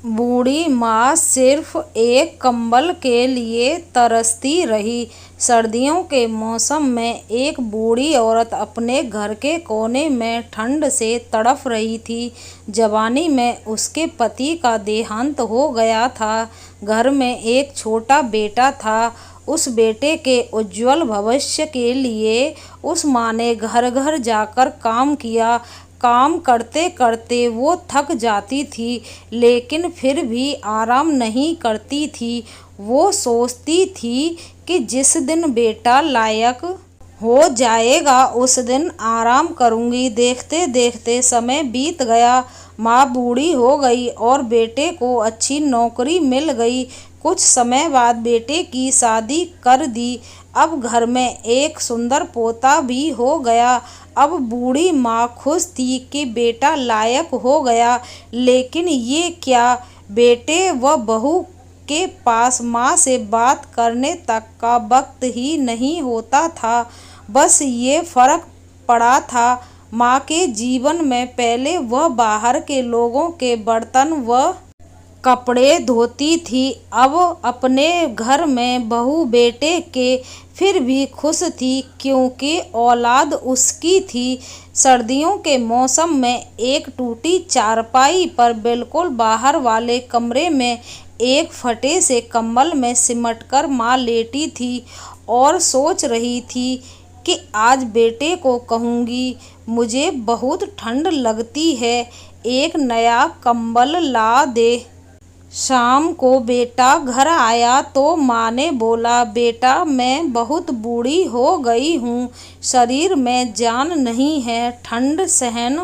बूढ़ी माँ सिर्फ एक कंबल के लिए तरसती रही। सर्दियों के मौसम में एक बूढ़ी औरत अपने घर के कोने में ठंड से तड़फ रही थी। जवानी में उसके पति का देहांत हो गया था। घर में एक छोटा बेटा था। उस बेटे के उज्जवल भविष्य के लिए उस माँ ने घर घर जाकर काम किया। काम करते करते वो थक जाती थी, लेकिन फिर भी आराम नहीं करती थी। वो सोचती थी कि जिस दिन बेटा लायक हो जाएगा उस दिन आराम करूंगी। देखते देखते समय बीत गया। माँ बूढ़ी हो गई और बेटे को अच्छी नौकरी मिल गई। कुछ समय बाद बेटे की शादी कर दी। अब घर में एक सुंदर पोता भी हो गया। अब बूढ़ी माँ खुश थी कि बेटा लायक हो गया, लेकिन ये क्या, बेटे व बहू के पास माँ से बात करने तक का वक्त ही नहीं होता था। बस ये फर्क पड़ा था माँ के जीवन में। पहले वह बाहर के लोगों के बर्तन व कपड़े धोती थी, अब अपने घर में बहू बेटे के। फिर भी खुश थी क्योंकि औलाद उसकी थी। सर्दियों के मौसम में एक टूटी चारपाई पर बिल्कुल बाहर वाले कमरे में एक फटे से कंबल में सिमटकर माँ लेटी थी और सोच रही थी कि आज बेटे को कहूँगी, मुझे बहुत ठंड लगती है, एक नया कंबल ला दे। शाम को बेटा घर आया तो माँ ने बोला, बेटा मैं बहुत बूढ़ी हो गई हूँ, शरीर में जान नहीं है, ठंड सहन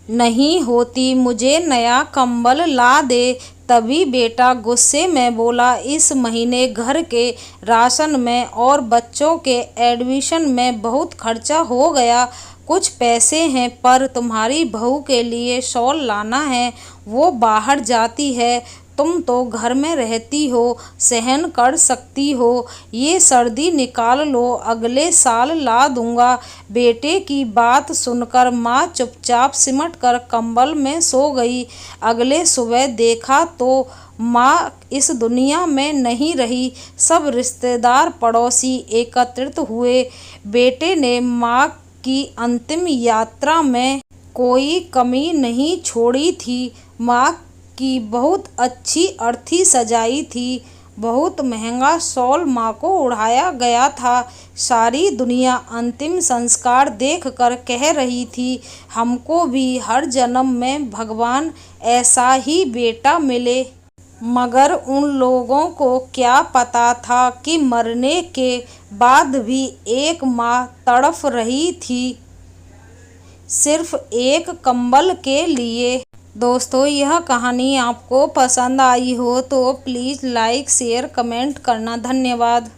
नहीं होती, मुझे नया कंबल ला दे। तभी बेटा गुस्से में बोला, इस महीने घर के राशन में और बच्चों के एडमिशन में बहुत खर्चा हो गया। कुछ पैसे हैं, पर तुम्हारी बहू के लिए शॉल लाना है, वो बाहर जाती है, तुम तो घर में रहती हो, सहन कर सकती हो, ये सर्दी निकाल लो, अगले साल ला दूंगा। बेटे की बात सुनकर माँ चुपचाप सिमटकर कंबल में सो गई। अगले सुबह देखा तो माँ इस दुनिया में नहीं रही। सब रिश्तेदार पड़ोसी एकत्रित हुए। बेटे ने माँ की अंतिम यात्रा में कोई कमी नहीं छोड़ी थी। माँ की बहुत अच्छी अर्थी सजाई थी। बहुत महंगा शॉल माँ को ओढ़ाया गया था। सारी दुनिया अंतिम संस्कार देखकर कह रही थी, हमको भी हर जन्म में भगवान ऐसा ही बेटा मिले। मगर उन लोगों को क्या पता था कि मरने के बाद भी एक माँ तड़फ रही थी, सिर्फ एक कंबल के लिए। दोस्तों, यह कहानी आपको पसंद आई हो तो प्लीज़ लाइक शेयर कमेंट करना। धन्यवाद।